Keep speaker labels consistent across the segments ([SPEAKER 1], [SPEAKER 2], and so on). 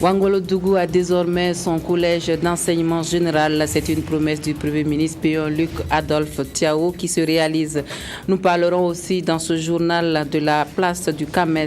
[SPEAKER 1] Ouangoulo-Dougou a désormais son collège d'enseignement général. C'est une promesse du Premier ministre Péon-Luc Adolphe Tiao qui se réalise. Nous parlerons aussi dans ce journal de la place du CAMES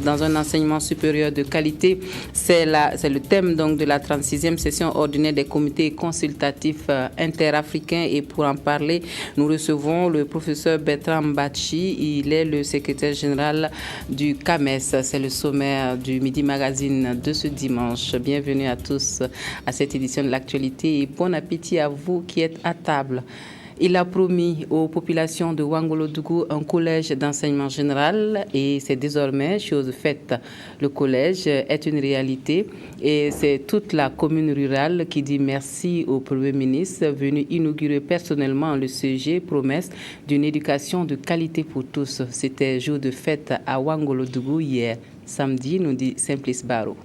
[SPEAKER 1] dans un enseignement supérieur de qualité. C'est le thème donc de la 36e session ordinaire des comités consultatifs interafricains. Et pour en parler, nous recevons le professeur Bertrand Mbachi. Il est le secrétaire général du CAMES. C'est le sommaire du Midi Magazine de ce dimanche. Bienvenue à tous à cette édition de l'actualité et bon appétit à vous qui êtes à table. Il a promis aux populations de Ouangoulo-Dougou un collège d'enseignement général et c'est désormais chose faite. Le collège est une réalité et c'est toute la commune rurale qui dit merci au Premier ministre venu inaugurer personnellement le CEG, promesse d'une éducation de qualité pour tous. C'était jour de fête à Ouangoulo-Dougou hier, samedi, nous dit Simplice Barreau.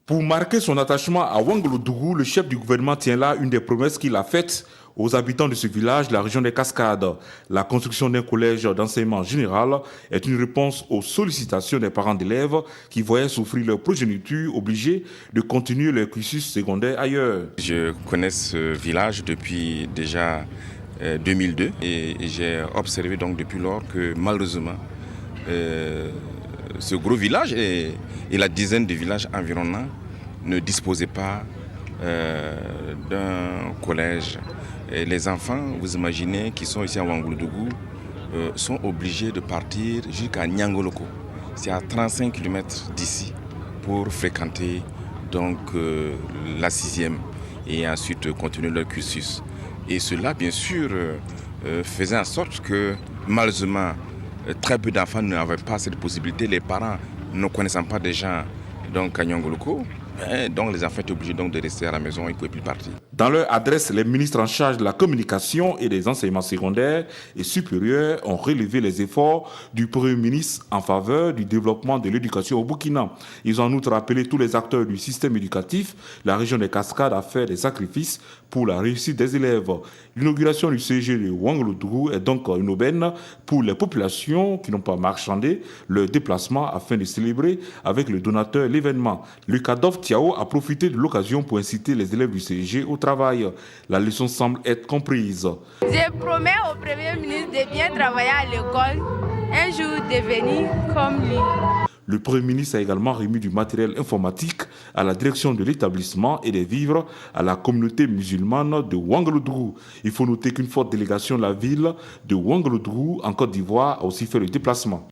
[SPEAKER 2] Pour marquer son attachement à Ouangoulo-Dougou, le chef du gouvernement tient là une des promesses qu'il a faites aux habitants de ce village de la région des Cascades. La construction d'un collège d'enseignement général est une réponse aux sollicitations des parents d'élèves qui voyaient souffrir leur progéniture obligés de continuer leur cursus secondaire ailleurs.
[SPEAKER 3] Je connais ce village depuis déjà 2002 et j'ai observé donc depuis lors que malheureusement ce gros village et la dizaine de villages environnants ne disposaient pas d'un collège. Et les enfants, vous imaginez, qui sont ici à Ouangoulo-Dougou, sont obligés de partir jusqu'à Niangoloko. C'est à 35 km d'ici pour fréquenter donc la 6e et ensuite continuer leur cursus. Et cela, bien sûr, faisait en sorte que, malheureusement, très peu d'enfants n'avaient pas cette possibilité. Les parents ne connaissant pas des gens donc, à Niangoloko, donc les enfants étaient obligés donc, de rester à la maison, ils ne pouvaient plus partir.
[SPEAKER 2] Dans leur adresse, les ministres en charge de la communication et des enseignements secondaires et supérieurs ont relevé les efforts du Premier ministre en faveur du développement de l'éducation au Burkina. Ils ont en outre appelé tous les acteurs du système éducatif, la région des Cascades, à faire des sacrifices pour la réussite des élèves. L'inauguration du CEG de Ouangoulo-Dougou est donc une aubaine pour les populations qui n'ont pas marchandé leur déplacement afin de célébrer avec le donateur l'événement. Luc Adolphe Tiao a profité de l'occasion pour inciter les élèves du CEG au travail. La leçon semble être comprise.
[SPEAKER 4] Je promets au Premier ministre de bien travailler à l'école, un jour devenir comme lui.
[SPEAKER 2] Le Premier ministre a également remis du matériel informatique à la direction de l'établissement et des vivres à la communauté musulmane de Ouangoulo-Dougou. Il faut noter qu'une forte délégation de la ville de Ouangoulo-Dougou en Côte d'Ivoire a aussi fait le déplacement.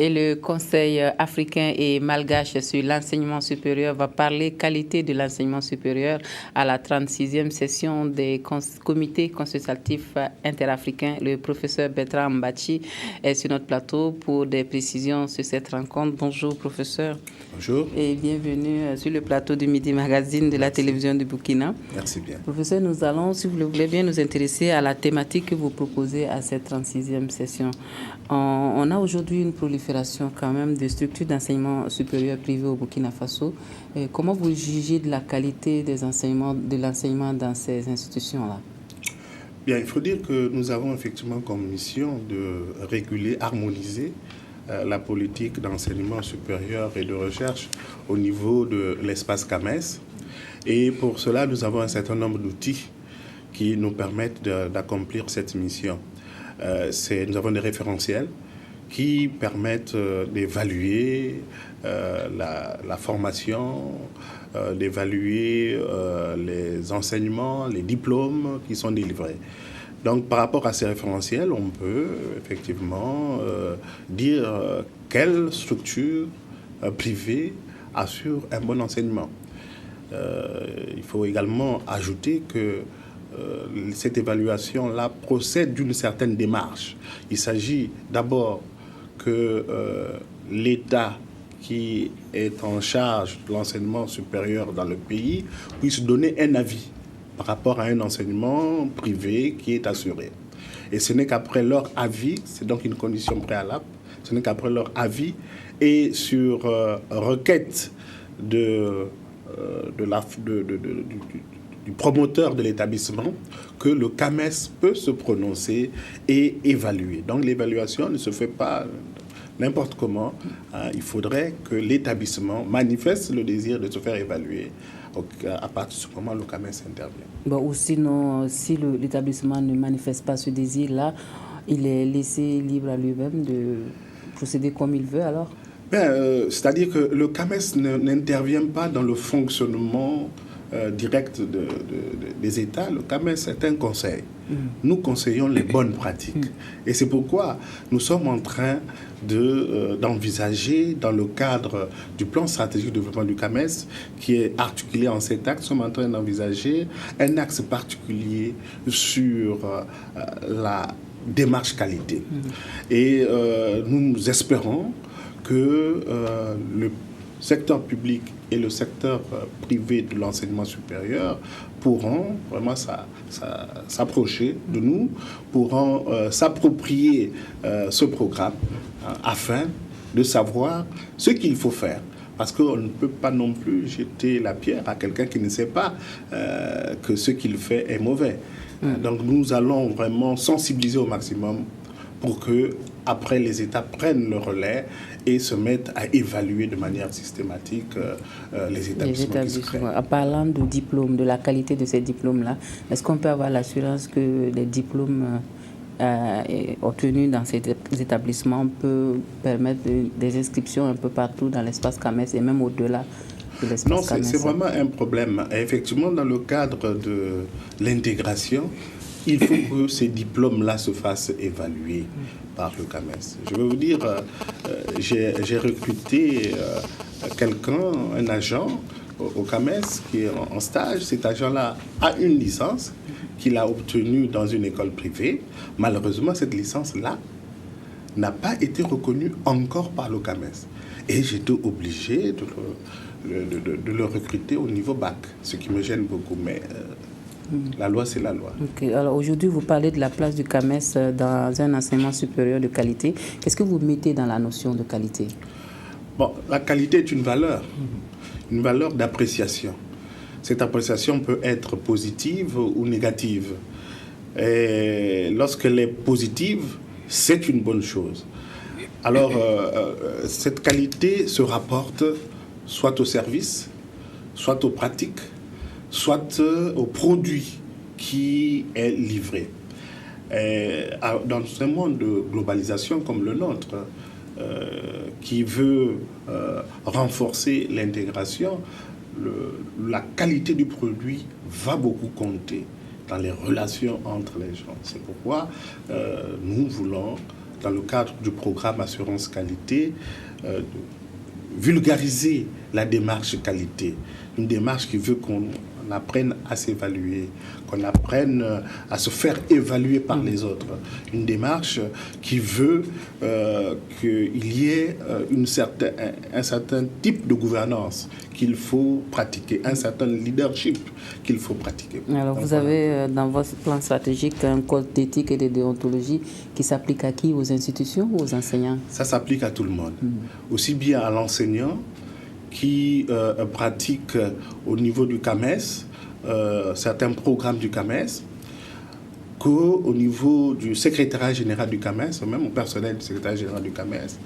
[SPEAKER 1] Et le Conseil africain et malgache sur l'enseignement supérieur va parler qualité de l'enseignement supérieur à la 36e session des comités consultatifs interafricains. Le professeur Bertrand Mbachi est sur notre plateau pour des précisions sur cette rencontre. Bonjour professeur.
[SPEAKER 5] Bonjour.
[SPEAKER 1] Et bienvenue sur le plateau du Midi Magazine de la télévision du Burkina.
[SPEAKER 5] Merci bien.
[SPEAKER 1] Professeur, nous allons, si vous le voulez bien, nous intéresser à la thématique que vous proposez à cette 36e session. On a aujourd'hui une prolifération quand même de structures d'enseignement supérieur privées au Burkina Faso. Comment vous jugez de la qualité de l'enseignement dans ces institutions-là?
[SPEAKER 5] Bien, il faut dire que nous avons effectivement comme mission de réguler, harmoniser la politique d'enseignement supérieur et de recherche au niveau de l'espace CAMES. Et pour cela, nous avons un certain nombre d'outils qui nous permettent d'accomplir cette mission. Nous avons des référentiels qui permettent d'évaluer la formation, d'évaluer les enseignements, les diplômes qui sont délivrés. Donc par rapport à ces référentiels, on peut effectivement dire quelle structure privée assure un bon enseignement. Il faut également ajouter que cette évaluation-là procède d'une certaine démarche. Il s'agit d'abord que l'État qui est en charge de l'enseignement supérieur dans le pays puisse donner un avis par rapport à un enseignement privé qui est assuré. Et ce n'est qu'après leur avis, c'est donc une condition préalable, ce n'est qu'après leur avis et sur requête du promoteur de l'établissement que le CAMES peut se prononcer et évaluer. Donc l'évaluation ne se fait pas n'importe comment, il faudrait que l'établissement manifeste le désir de se faire évaluer. À partir de ce moment, le CAMES intervient.
[SPEAKER 1] Bon, ou sinon, si l'établissement ne manifeste pas ce désir-là, il est laissé libre à lui-même de procéder comme il veut alors?
[SPEAKER 5] C'est-à-dire que le CAMES n'intervient pas dans le fonctionnement direct des États. Le CAMES est un conseil. Nous conseillons les bonnes pratiques. Et c'est pourquoi nous sommes en train d'envisager, dans le cadre du plan stratégique de développement du CAMES, qui est articulé en 7 axes, nous sommes en train d'envisager un axe particulier sur la démarche qualité. Et nous espérons que le secteur public et le secteur privé de l'enseignement supérieur pourront vraiment s'approcher de nous, pourront s'approprier ce programme afin de savoir ce qu'il faut faire. Parce qu'on ne peut pas non plus jeter la pierre à quelqu'un qui ne sait pas que ce qu'il fait est mauvais. Donc nous allons vraiment sensibiliser au maximum pour que, après, les États prennent le relais et se mettent à évaluer de manière systématique les établissements qui se créent.
[SPEAKER 1] En parlant de diplômes, de la qualité de ces diplômes-là, est-ce qu'on peut avoir l'assurance que les diplômes obtenus dans ces établissements peuvent permettre des inscriptions un peu partout dans l'espace CAMES et même au-delà de l'espace CAMES?
[SPEAKER 5] Non, c'est vraiment un problème. Et effectivement, dans le cadre de l'intégration, il faut que ces diplômes-là se fassent évaluer par le CAMES. Je vais vous dire, j'ai recruté quelqu'un, un agent au CAMES qui est en stage. Cet agent-là a une licence qu'il a obtenue dans une école privée. Malheureusement, cette licence-là n'a pas été reconnue encore par le CAMES. Et j'étais obligé de le recruter au niveau bac, ce qui me gêne beaucoup. Mais la loi, c'est la loi.
[SPEAKER 1] Okay. Alors aujourd'hui, vous parlez de la place du CAMES dans un enseignement supérieur de qualité. Qu'est-ce que vous mettez dans la notion de qualité?
[SPEAKER 5] Bon, la qualité est une valeur d'appréciation. Cette appréciation peut être positive ou négative. Et lorsqu'elle est positive, c'est une bonne chose. Alors, cette qualité se rapporte soit au service, soit aux pratiques, soit au produit qui est livré. Et dans un monde de globalisation comme le nôtre, qui veut renforcer l'intégration, la qualité du produit va beaucoup compter dans les relations entre les gens. C'est pourquoi nous voulons, dans le cadre du programme Assurance Qualité, vulgariser la démarche qualité. Une démarche qui veut qu'on apprenne à s'évaluer, qu'on apprenne à se faire évaluer par les autres. Une démarche qui veut qu'il y ait un certain type de gouvernance qu'il faut pratiquer, un certain leadership qu'il faut pratiquer.
[SPEAKER 1] Alors vous avez dans votre plan stratégique un code d'éthique et de déontologie qui s'applique à qui? Aux institutions ou aux enseignants? Ça
[SPEAKER 5] s'applique à tout le monde, aussi bien à l'enseignant qui pratique au niveau du CAMES certains programmes du CAMES, qu'au niveau du secrétariat général du CAMES, même au personnel du secrétariat général du CAMES,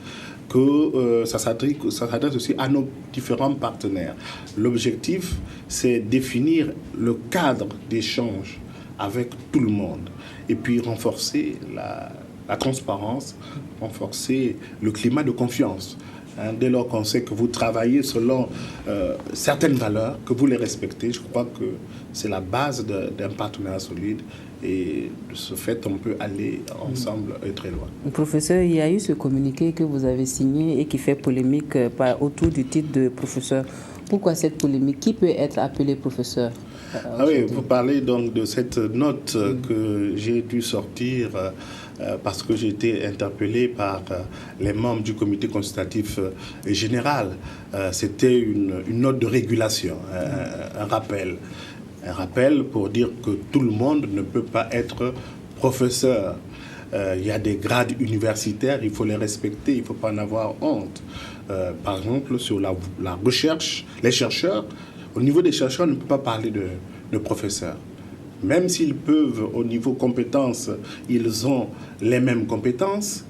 [SPEAKER 5] que ça s'adresse aussi à nos différents partenaires. L'objectif, c'est définir le cadre d'échange avec tout le monde et puis renforcer la transparence, renforcer le climat de confiance. Dès lors qu'on sait que vous travaillez selon certaines valeurs, que vous les respectez, je crois que c'est la base d'un partenariat solide et de ce fait, on peut aller ensemble très loin.
[SPEAKER 1] Professeur, il y a eu ce communiqué que vous avez signé et qui fait polémique autour du titre de professeur. Pourquoi cette polémique? Qui peut être appelé professeur?
[SPEAKER 5] Oui, vous parlez donc de cette note que j'ai dû sortir parce que j'ai été interpellé par les membres du comité consultatif général. C'était une note de régulation, un rappel. Un rappel pour dire que tout le monde ne peut pas être professeur. Il y a des grades universitaires, il faut les respecter, il ne faut pas en avoir honte. Par exemple, sur la recherche, les chercheurs, au niveau des chercheurs, on ne peut pas parler de professeurs. Même s'ils peuvent, au niveau compétences, ils ont les mêmes compétences,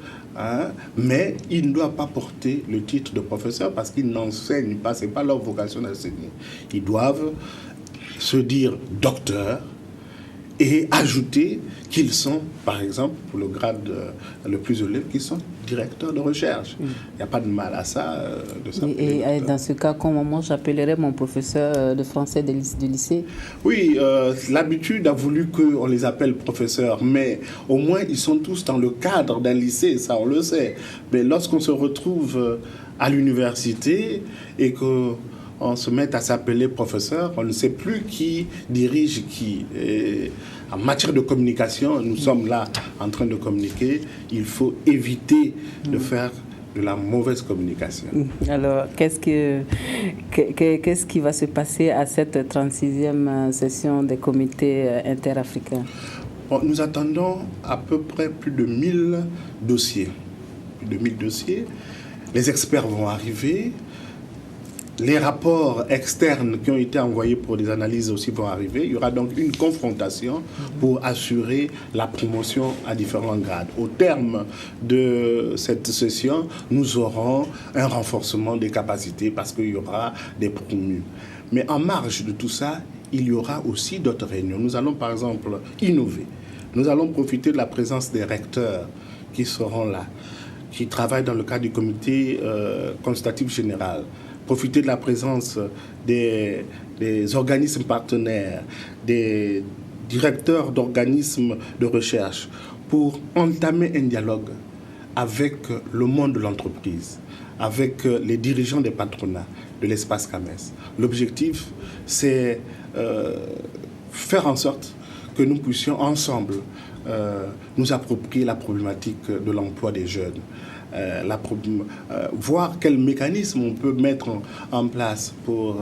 [SPEAKER 5] mais ils ne doivent pas porter le titre de professeur parce qu'ils n'enseignent pas, ce n'est pas leur vocation d'enseigner. Ils doivent se dire docteur et ajouter qu'ils sont, par exemple, pour le grade le plus élevé, qu'ils sont directeurs de recherche. Il n'y a pas de mal à ça.
[SPEAKER 1] Et dans ce cas, comment moi j'appellerais mon professeur de français du lycée?
[SPEAKER 5] Oui, l'habitude a voulu qu'on les appelle professeurs, mais au moins ils sont tous dans le cadre d'un lycée, ça on le sait. Mais lorsqu'on se retrouve à l'université et qu'on se met à s'appeler professeur, on ne sait plus qui dirige qui. Et en matière de communication, nous sommes là en train de communiquer. Il faut éviter de faire de la mauvaise communication.
[SPEAKER 1] Alors, qu'est-ce qui va se passer à cette 36e session des comités interafricains?
[SPEAKER 5] Nous attendons à peu près plus de 1000 dossiers. Plus de 1000 dossiers. Les experts vont arriver. Les rapports externes qui ont été envoyés pour des analyses aussi vont arriver. Il y aura donc une confrontation pour assurer la promotion à différents grades. Au terme de cette session, nous aurons un renforcement des capacités parce qu'il y aura des promus. Mais en marge de tout ça, il y aura aussi d'autres réunions. Nous allons par exemple innover. Nous allons profiter de la présence des recteurs qui seront là, qui travaillent dans le cadre du comité consultatif général. Profiter de la présence des organismes partenaires, des directeurs d'organismes de recherche pour entamer un dialogue avec le monde de l'entreprise, avec les dirigeants des patronats de l'espace CAMES. L'objectif, c'est faire en sorte que nous puissions ensemble nous approprier la problématique de l'emploi des jeunes. Voir quel mécanisme on peut mettre en place pour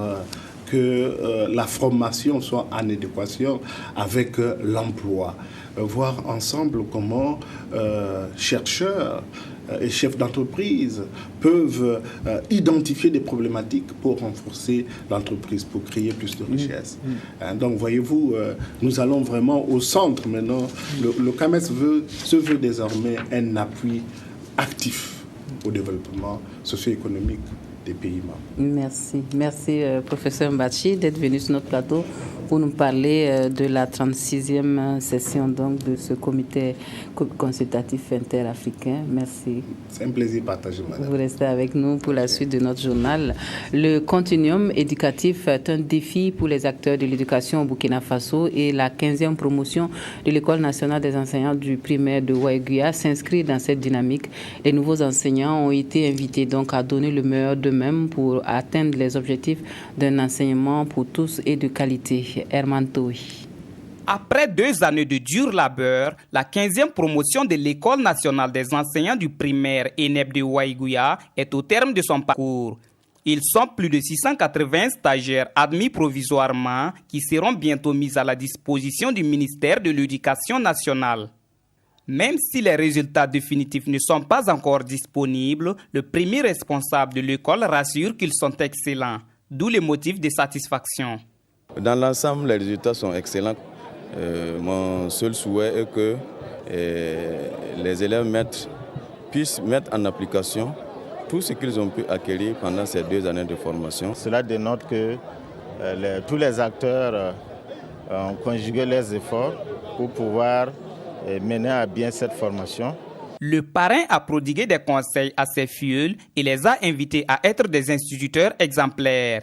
[SPEAKER 5] que la formation soit en adéquation avec l'emploi. Voir ensemble comment chercheurs et chefs d'entreprise peuvent identifier des problématiques pour renforcer l'entreprise, pour créer plus de richesses. Donc, voyez-vous, nous allons vraiment au centre maintenant. Le CAMES se veut désormais un appui actif au développement socio-économique des pays membres.
[SPEAKER 1] Merci professeur Mbachi d'être venu sur notre plateau pour nous parler de la 36e session donc, de ce comité consultatif interafricain. Merci.
[SPEAKER 5] C'est un plaisir partagé, madame.
[SPEAKER 1] Vous restez avec nous pour la suite de notre journal. Le continuum éducatif est un défi pour les acteurs de l'éducation au Burkina Faso et la 15e promotion de l'École nationale des enseignants du primaire de Waiguya s'inscrit dans cette dynamique. Les nouveaux enseignants ont été invités donc à donner le meilleur d'eux-mêmes pour atteindre les objectifs d'un enseignement pour tous et de qualité. Herman Toui.
[SPEAKER 6] Après 2 années de dur labeur, la 15e promotion de l'École nationale des enseignants du primaire ENEP de Waiguya est au terme de son parcours. Ils sont plus de 680 stagiaires admis provisoirement qui seront bientôt mis à la disposition du ministère de l'Éducation nationale. Même si les résultats définitifs ne sont pas encore disponibles, le premier responsable de l'école rassure qu'ils sont excellents, d'où les motifs de satisfaction.
[SPEAKER 7] Dans l'ensemble, les résultats sont excellents. Mon seul souhait est que les élèves puissent mettre en application tout ce qu'ils ont pu acquérir pendant ces 2 années de formation.
[SPEAKER 8] Cela dénote que tous les acteurs ont conjugué leurs efforts pour pouvoir mener à bien cette formation.
[SPEAKER 6] Le parrain a prodigué des conseils à ses filleuls et les a invités à être des instituteurs exemplaires.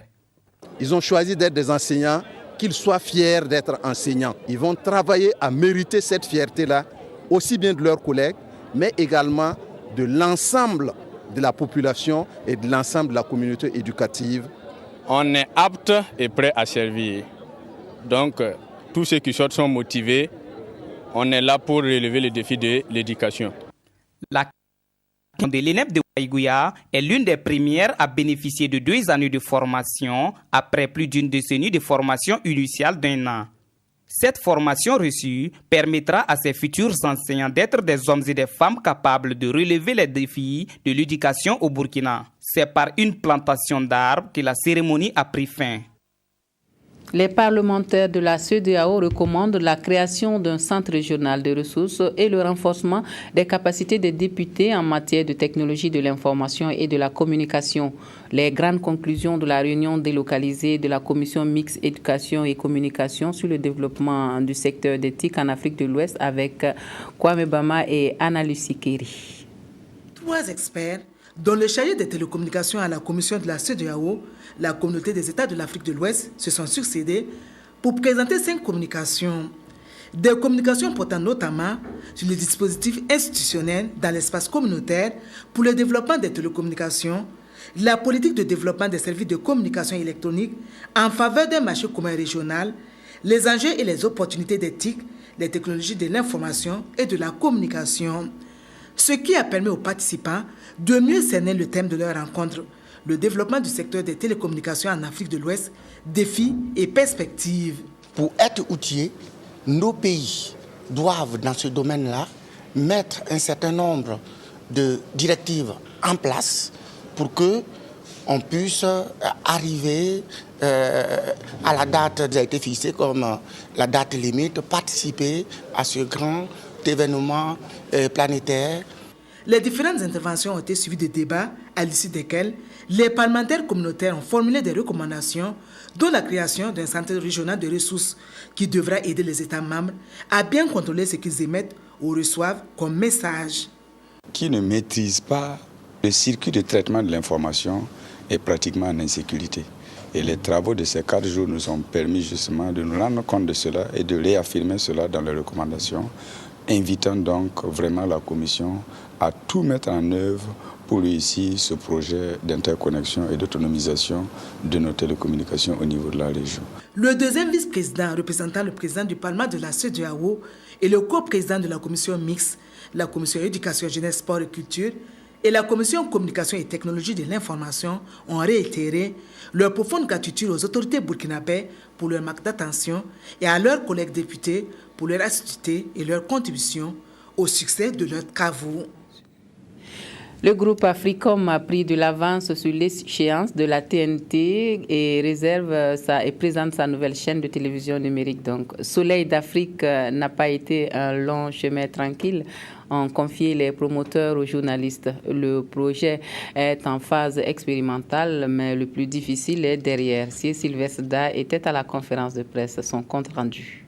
[SPEAKER 9] Ils ont choisi d'être des enseignants, qu'ils soient fiers d'être enseignants. Ils vont travailler à mériter cette fierté-là, aussi bien de leurs collègues, mais également de l'ensemble de la population et de l'ensemble de la communauté éducative.
[SPEAKER 10] On est apte et prêt à servir. Donc, tous ceux qui sortent sont motivés. On est là pour relever le défi de l'éducation.
[SPEAKER 6] La de l'ENEP de Waiguya est l'une des premières à bénéficier de 2 années de formation après plus d'une décennie de formation initiale d'1 an. Cette formation reçue permettra à ses futurs enseignants d'être des hommes et des femmes capables de relever les défis de l'éducation au Burkina. C'est par une plantation d'arbres que la cérémonie a pris fin.
[SPEAKER 1] Les parlementaires de la CEDEAO recommandent la création d'un centre régional de ressources et le renforcement des capacités des députés en matière de technologie de l'information et de la communication. Les grandes conclusions de la réunion délocalisée de la commission mixte éducation et communication sur le développement du secteur d'éthique en Afrique de l'Ouest avec Kwame Bama et Anna Lucie Keri.
[SPEAKER 11] 3 experts, dont le chargé des télécommunications à la commission de la CEDEAO, la communauté des États de l'Afrique de l'Ouest, se sont succédés pour présenter 5 communications. Des communications portant notamment sur les dispositifs institutionnels dans l'espace communautaire pour le développement des télécommunications, la politique de développement des services de communication électronique en faveur d'un marché commun régional, les enjeux et les opportunités d'éthique, les technologies de l'information et de la communication. Ce qui a permis aux participants de mieux cerner le thème de leur rencontre, le développement du secteur des télécommunications en Afrique de l'Ouest, défis et perspectives.
[SPEAKER 12] Pour être outillés, nos pays doivent, dans ce domaine-là, mettre un certain nombre de directives en place pour qu'on puisse arriver à la date qui a été fixée comme la date limite, participer à ce grand événement planétaire.
[SPEAKER 11] Les différentes interventions ont été suivies de débats à l'issue desquels les parlementaires communautaires ont formulé des recommandations, dont la création d'un centre régional de ressources qui devra aider les États membres à bien contrôler ce qu'ils émettent ou reçoivent comme message.
[SPEAKER 13] Qui ne maîtrise pas le circuit de traitement de l'information est pratiquement en insécurité. Et les travaux de ces 4 jours nous ont permis justement de nous rendre compte de cela et de réaffirmer cela dans les recommandations, invitant donc vraiment la Commission à tout mettre en œuvre pour réussir ce projet d'interconnexion et d'autonomisation de nos télécommunications au niveau de la région.
[SPEAKER 11] Le deuxième vice-président représentant le président du Parlement de la CEDEAO et le co-président de la commission mixte, la commission éducation, jeunesse, sport et culture, et la commission communication et technologie de l'information ont réitéré leur profonde gratitude aux autorités burkinabées pour leur manque d'attention et à leurs collègues députés pour leur assiduité et leur contribution au succès de leurs travaux.
[SPEAKER 1] Le groupe Africom a pris de l'avance sur l'échéance de la TNT et présente sa nouvelle chaîne de télévision numérique. Donc, Soleil d'Afrique n'a pas été un long chemin tranquille, ont confié les promoteurs aux journalistes. Le projet est en phase expérimentale, mais le plus difficile est derrière. Si Sylvestre Da était à la conférence de presse, son compte rendu.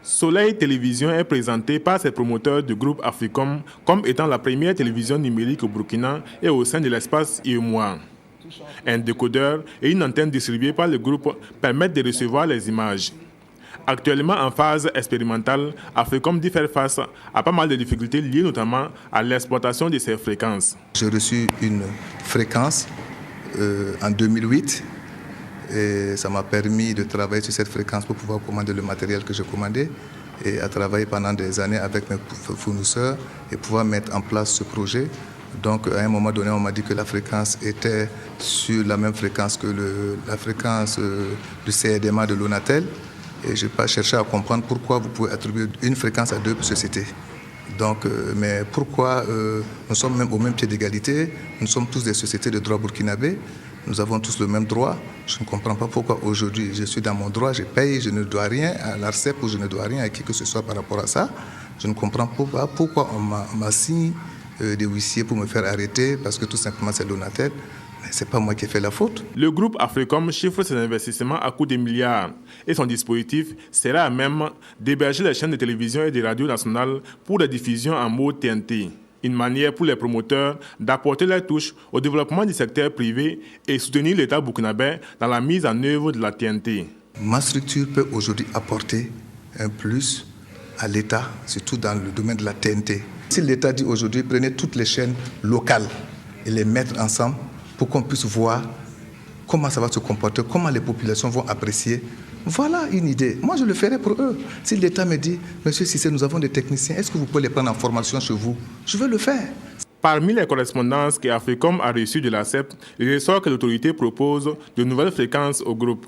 [SPEAKER 14] Soleil Télévision est présenté par ses promoteurs du groupe Africom comme étant la première télévision numérique au Burkina et au sein de l'espace IEMOA. Un décodeur et une antenne distribuée par le groupe permettent de recevoir les images. Actuellement en phase expérimentale, Africom dit faire face à pas mal de difficultés liées notamment à l'exploitation de ces fréquences.
[SPEAKER 15] J'ai reçu une fréquence en 2008. Et ça m'a permis de travailler sur cette fréquence pour pouvoir commander le matériel que j'ai commandé et à travailler pendant des années avec mes fournisseurs et pouvoir mettre en place ce projet. Donc à un moment donné, on m'a dit que la fréquence était sur la même fréquence que la fréquence du CRDMA de Lonatel. Et je n'ai pas cherché à comprendre pourquoi vous pouvez attribuer une fréquence à 2 sociétés. Donc, mais pourquoi nous sommes même au même pied d'égalité, nous sommes tous des sociétés de droit burkinabé. Nous avons tous le même droit. Je ne comprends pas pourquoi aujourd'hui je suis dans mon droit, je paye, je ne dois rien à l'ARCEP ou je ne dois rien à qui que ce soit par rapport à ça. Je ne comprends pas pourquoi on m'a signé des huissiers pour me faire arrêter parce que tout simplement c'est Lonatel. Mais ce n'est pas moi qui ai fait la faute.
[SPEAKER 14] Le groupe Africom chiffre ses investissements à coût de milliards et son dispositif sera à même d'héberger les chaînes de télévision et de radio nationales pour la diffusion en mode TNT. Une manière pour les promoteurs d'apporter leur touche au développement du secteur privé et soutenir l'État burkinabé dans la mise en œuvre de la TNT.
[SPEAKER 15] Ma structure peut aujourd'hui apporter un plus à l'État, surtout dans le domaine de la TNT. Si l'État dit aujourd'hui, prenez toutes les chaînes locales et les mettre ensemble pour qu'on puisse voir comment ça va se comporter, comment les populations vont apprécier. Voilà une idée. Moi, je le ferai pour eux. Si l'État me dit, Monsieur Cissé, nous avons des techniciens, est-ce que vous pouvez les prendre en formation chez vous? Je vais le faire.
[SPEAKER 14] Parmi les correspondances qu'Africom a reçues de la CEP, il ressort que l'autorité propose de nouvelles fréquences au groupe.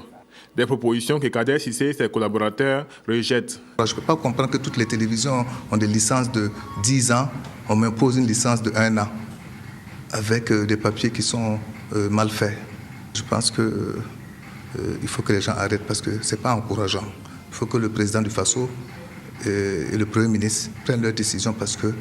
[SPEAKER 14] Des propositions que Kader Cissé et ses collaborateurs rejettent.
[SPEAKER 15] Je ne peux pas comprendre que toutes les télévisions ont des licences de 10 ans. On m'impose une licence de 1 an avec des papiers qui sont mal faits. Je pense que il faut que les gens arrêtent parce que ce n'est pas encourageant. Il faut que le président du Faso et le Premier ministre prennent leurs décisions parce que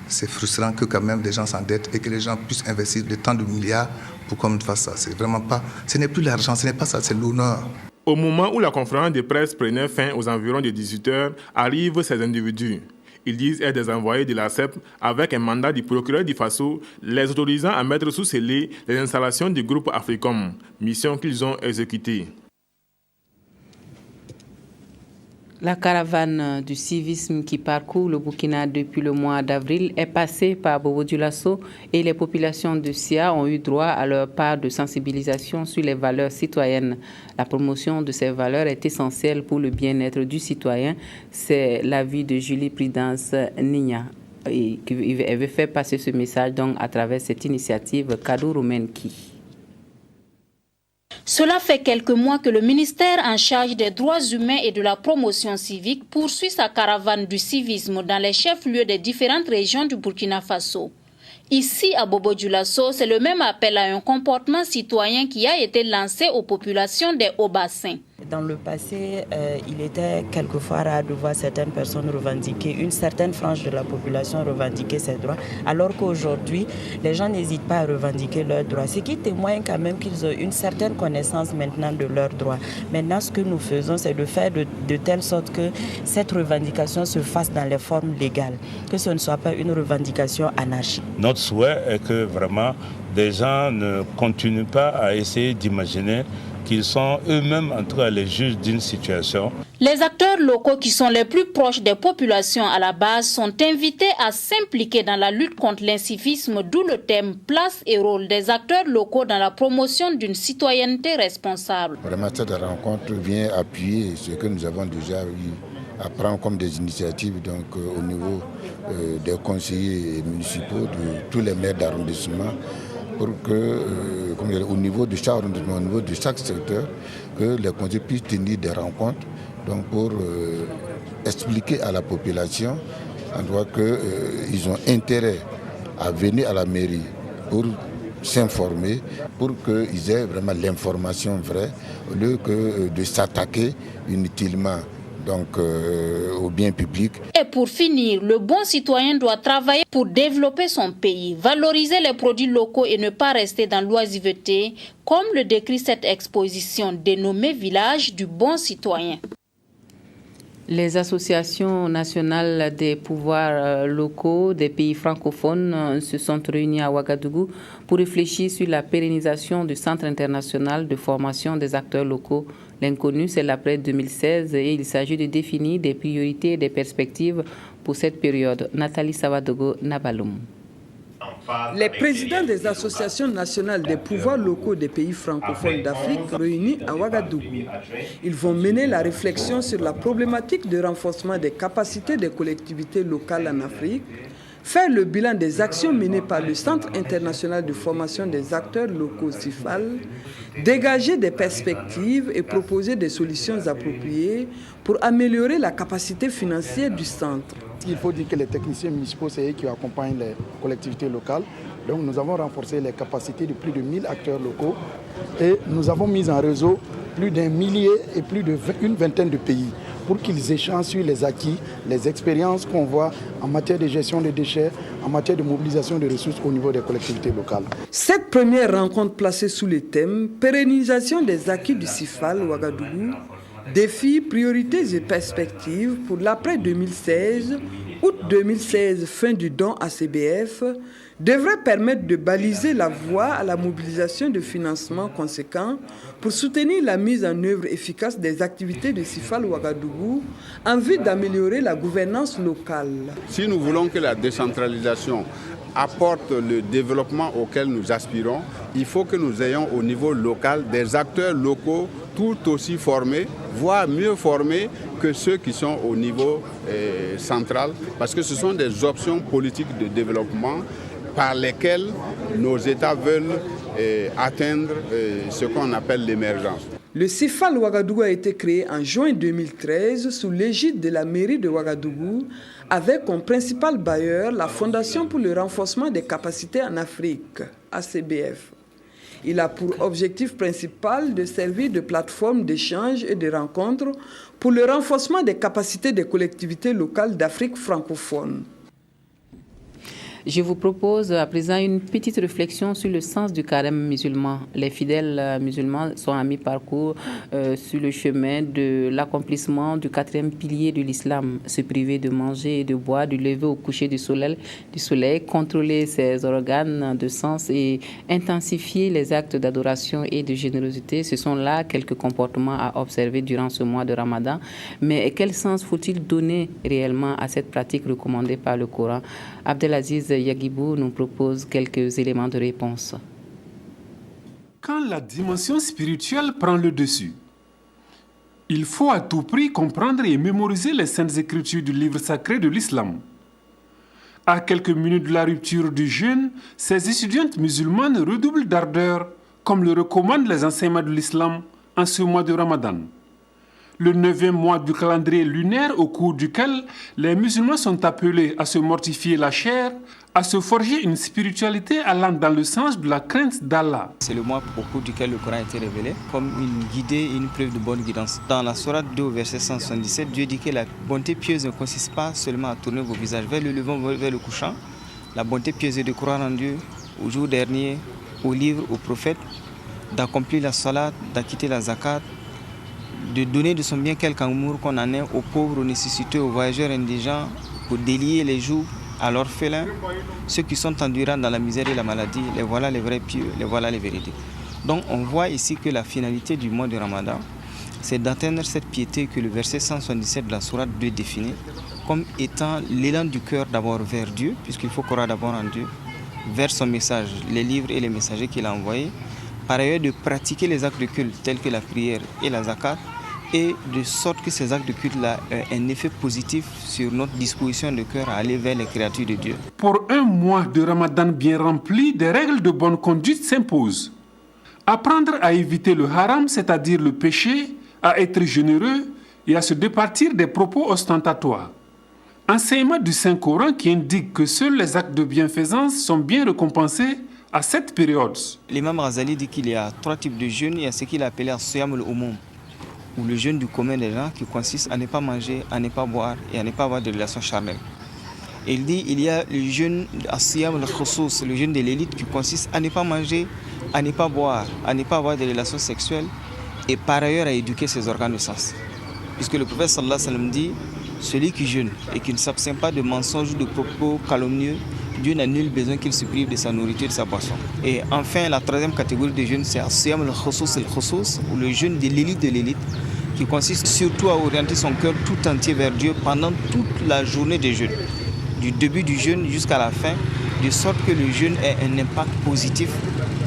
[SPEAKER 15] c'est frustrant que quand même les gens s'endettent et que les gens puissent investir des tant de milliards pour qu'on fasse ça. C'est vraiment pas, ce n'est plus l'argent, ce n'est pas ça, c'est l'honneur.
[SPEAKER 14] Au moment où la conférence de presse prenait fin aux environs de 18h, arrivent ces individus. Ils disent être des envoyés de la CEP avec un mandat du procureur du Faso, les autorisant à mettre sous scellé les installations du groupe Africom, mission qu'ils ont exécutée.
[SPEAKER 1] La caravane du civisme qui parcourt le Burkina depuis le mois d'avril est passée par Bobo Dioulasso et les populations de Sia ont eu droit à leur part de sensibilisation sur les valeurs citoyennes. La promotion de ces valeurs est essentielle pour le bien-être du citoyen. C'est l'avis de Julie Prudence Nigna. Et elle veut faire passer ce message donc à travers cette initiative Kadou Roumenki.
[SPEAKER 16] Cela fait quelques mois que le ministère en charge des droits humains et de la promotion civique poursuit sa caravane du civisme dans les chefs-lieux des différentes régions du Burkina Faso. Ici, à Bobo Dioulasso, c'est le même appel à un comportement citoyen qui a été lancé aux populations des Hauts-Bassins.
[SPEAKER 17] Dans le passé, il était quelquefois rare de voir certaines personnes revendiquer, une certaine frange de la population revendiquer ses droits, alors qu'aujourd'hui, les gens n'hésitent pas à revendiquer leurs droits, ce qui témoigne quand même qu'ils ont une certaine connaissance maintenant de leurs droits. Maintenant, ce que nous faisons, c'est de faire de telle sorte que cette revendication se fasse dans les formes légales, que ce ne soit pas une revendication anarchique.
[SPEAKER 18] Notre souhait est que vraiment des gens ne continuent pas à essayer d'imaginer qu'ils sont eux-mêmes en tout cas les juges d'une situation.
[SPEAKER 16] Les acteurs locaux qui sont les plus proches des populations à la base sont invités à s'impliquer dans la lutte contre l'incivisme, d'où le thème place et rôle des acteurs locaux dans la promotion d'une citoyenneté responsable.
[SPEAKER 19] Vraiment, cette rencontre vient appuyer ce que nous avons déjà eu à prendre comme des initiatives donc, au niveau des conseillers municipaux, de tous les maires d'arrondissement, pour que, au niveau de chaque arrondissement, au niveau de chaque secteur, que les conseillers puissent tenir des rencontres donc pour expliquer à la population en tout cas qu'ils ont intérêt à venir à la mairie pour s'informer, pour qu'ils aient vraiment l'information vraie, au lieu que de s'attaquer inutilement donc, au bien public.
[SPEAKER 16] Et pour finir, le bon citoyen doit travailler pour développer son pays, valoriser les produits locaux et ne pas rester dans l'oisiveté, comme le décrit cette exposition dénommée Village du bon citoyen.
[SPEAKER 1] Les associations nationales des pouvoirs locaux des pays francophones se sont réunies à Ouagadougou pour réfléchir sur la pérennisation du Centre international de formation des acteurs locaux. L'inconnu, c'est l'après 2016 et il s'agit de définir des priorités et des perspectives pour cette période. Nathalie Savadogo Nabaloum.
[SPEAKER 20] Les présidents des associations nationales des pouvoirs locaux des pays francophones d'Afrique réunis à Ouagadougou. Ils vont mener la réflexion sur la problématique de renforcement des capacités des collectivités locales en Afrique, faire le bilan des actions menées par le Centre international de formation des acteurs locaux CIFAL, dégager des perspectives et proposer des solutions appropriées pour améliorer la capacité financière du centre.
[SPEAKER 21] Il faut dire que les techniciens municipaux, c'est eux qui accompagnent les collectivités locales. Donc nous avons renforcé les capacités de plus de 1000 acteurs locaux et nous avons mis en réseau plus d'un millier et plus d'une vingtaine de pays pour qu'ils échangent sur les acquis, les expériences qu'on voit en matière de gestion des déchets, en matière de mobilisation des ressources au niveau des collectivités locales.
[SPEAKER 20] Cette première rencontre placée sous le thème « Pérennisation des acquis du CIFAL Ouagadougou », défis, priorités et perspectives pour l'après 2016, août 2016, fin du don à CBF, devrait permettre de baliser la voie à la mobilisation de financements conséquents pour soutenir la mise en œuvre efficace des activités de CIFAL Ouagadougou en vue d'améliorer la gouvernance locale.
[SPEAKER 22] Si nous voulons que la décentralisation apporte le développement auquel nous aspirons, il faut que nous ayons au niveau local des acteurs locaux tout aussi formés, voire mieux formés que ceux qui sont au niveau central, parce que ce sont des options politiques de développement par lesquelles nos États veulent atteindre ce qu'on appelle l'émergence.
[SPEAKER 20] Le CIFAL Ouagadougou a été créé en juin 2013 sous l'égide de la mairie de Ouagadougou avec comme principal bailleur la Fondation pour le renforcement des capacités en Afrique, ACBF. Il a pour objectif principal de servir de plateforme d'échange et de rencontres pour le renforcement des capacités des collectivités locales d'Afrique francophone.
[SPEAKER 1] Je vous propose à présent une petite réflexion sur le sens du carême musulman. Les fidèles musulmans sont à mi-parcours sur le chemin de l'accomplissement du 4e pilier de l'islam, se priver de manger et de boire, du lever au coucher du soleil, contrôler ses organes de sens et intensifier les actes d'adoration et de générosité. Ce sont là quelques comportements à observer durant ce mois de Ramadan. Mais quel sens faut-il donner réellement à cette pratique recommandée par le Coran? Abdelaziz Yagibou nous propose quelques éléments de réponse.
[SPEAKER 3] Quand la dimension spirituelle prend le dessus, il faut à tout prix comprendre et mémoriser les saintes écritures du livre sacré de l'islam. À quelques minutes de la rupture du jeûne, ces étudiantes musulmanes redoublent d'ardeur, comme le recommandent les enseignements de l'islam en ce mois de Ramadan. Le 9e mois du calendrier lunaire au cours duquel les musulmans sont appelés à se mortifier la chair, à se forger une spiritualité allant dans le sens de la crainte d'Allah.
[SPEAKER 4] C'est le mois au cours duquel le Coran a été révélé comme une guidée et une preuve de bonne guidance. Dans la sourate 2, verset 177, Dieu dit que la bonté pieuse ne consiste pas seulement à tourner vos visages vers le levant, vers le couchant. La bonté pieuse est de croire en Dieu, au jour dernier, au livre, au prophète, d'accomplir la salat, d'acquitter la zakat, de donner de son bien quelque amour qu'on en ait aux pauvres, aux nécessiteux, aux voyageurs indigents, pour délier les joues à l'orphelin, ceux qui sont endurants dans la misère et la maladie, les voilà les vrais pieux, les voilà les vérités. Donc on voit ici que la finalité du mois de Ramadan, c'est d'atteindre cette piété que le verset 177 de la sourate 2 définit comme étant l'élan du cœur d'abord vers Dieu, puisqu'il faut croire d'abord en Dieu, vers son message, les livres et les messagers qu'il a envoyés, par ailleurs de pratiquer les actes de culte tels que la prière et la zakat, et de sorte que ces actes de culte-là aient un effet positif sur notre disposition de cœur à aller vers les créatures de Dieu.
[SPEAKER 3] Pour un mois de Ramadan bien rempli, des règles de bonne conduite s'imposent. Apprendre à éviter le haram, c'est-à-dire le péché, à être généreux et à se départir des propos ostentatoires. Enseignement du Saint-Coran qui indique que seuls les actes de bienfaisance sont bien récompensés à cette période.
[SPEAKER 4] L'imam Ghazali dit qu'il y a 3 types de jeûnes. Il y a ce qu'il a appelé As-Siyam al-Umum, ou le jeûne du commun des gens, qui consiste à ne pas manger, à ne pas boire et à ne pas avoir de relations charnelles. Et il dit il y a le jeûne As-Siyam al-Khusous, le jeûne de l'élite, qui consiste à ne pas manger, à ne pas boire, à ne pas avoir de relations sexuelles et par ailleurs à éduquer ses organes de sens. Puisque le prophète sallallahu alayhi wa sallam dit celui qui jeûne et qui ne s'abstient pas de mensonges ou de propos calomnieux, Dieu n'a nul besoin qu'il se prive de sa nourriture et de sa boisson. Et enfin, la 3e catégorie de jeûne, c'est As-Siyam al-Khusous, ou le jeûne de l'élite, qui consiste surtout à orienter son cœur tout entier vers Dieu pendant toute la journée de jeûne, du début du jeûne jusqu'à la fin, de sorte que le jeûne ait un impact positif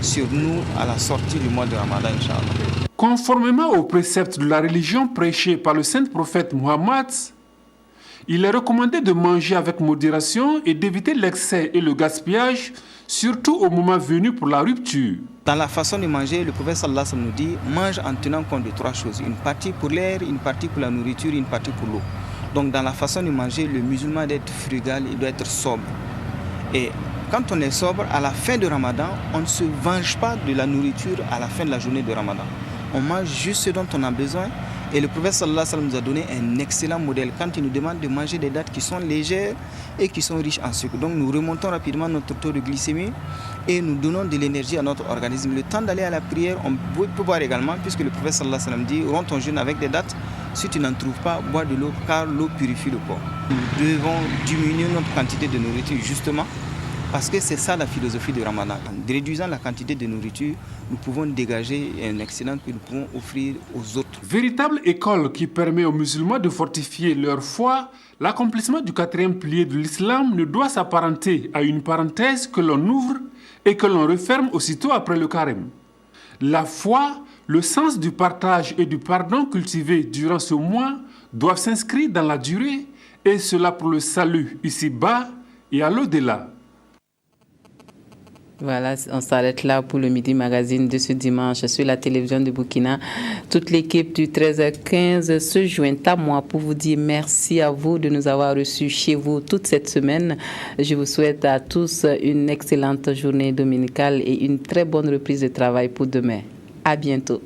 [SPEAKER 4] sur nous à la sortie du mois de Ramadan, Inch'Allah.
[SPEAKER 3] Conformément aux préceptes de la religion prêchée par le saint prophète Muhammad, il est recommandé de manger avec modération et d'éviter l'excès et le gaspillage, surtout au moment venu pour la rupture.
[SPEAKER 4] Dans la façon de manger, le prophète sallallahu alayhi wa sallam nous dit mange en tenant compte de 3 choses. Une partie pour l'air, une partie pour la nourriture, une partie pour l'eau. Donc dans la façon de manger, le musulman doit être frugal, il doit être sobre. Et quand on est sobre, à la fin de Ramadan, on ne se venge pas de la nourriture à la fin de la journée de Ramadan. On mange juste ce dont on a besoin. Et le prophète sallallahu alayhi wa sallam nous a donné un excellent modèle quand il nous demande de manger des dattes qui sont légères et qui sont riches en sucre. Donc nous remontons rapidement notre taux de glycémie et nous donnons de l'énergie à notre organisme. Le temps d'aller à la prière, on peut boire également, puisque le prophète sallallahu alayhi wa sallam dit romps ton jeûne avec des dattes. Si tu n'en trouves pas, bois de l'eau car l'eau purifie le corps. Nous devons diminuer notre quantité de nourriture justement parce que c'est ça la philosophie du Ramadan. En réduisant la quantité de nourriture, nous pouvons dégager un excellent que nous pouvons offrir aux autres.
[SPEAKER 3] Véritable école qui permet aux musulmans de fortifier leur foi, l'accomplissement du 4e pilier de l'islam ne doit s'apparenter à une parenthèse que l'on ouvre et que l'on referme aussitôt après le carême. La foi, le sens du partage et du pardon cultivé durant ce mois doivent s'inscrire dans la durée, et cela pour le salut ici-bas et à l'au-delà.
[SPEAKER 1] Voilà, on s'arrête là pour le Midi Magazine de ce dimanche sur la télévision de Burkina. Toute l'équipe du 13h15 se joint à moi pour vous dire merci à vous de nous avoir reçus chez vous toute cette semaine. Je vous souhaite à tous une excellente journée dominicale et une très bonne reprise de travail pour demain. À bientôt.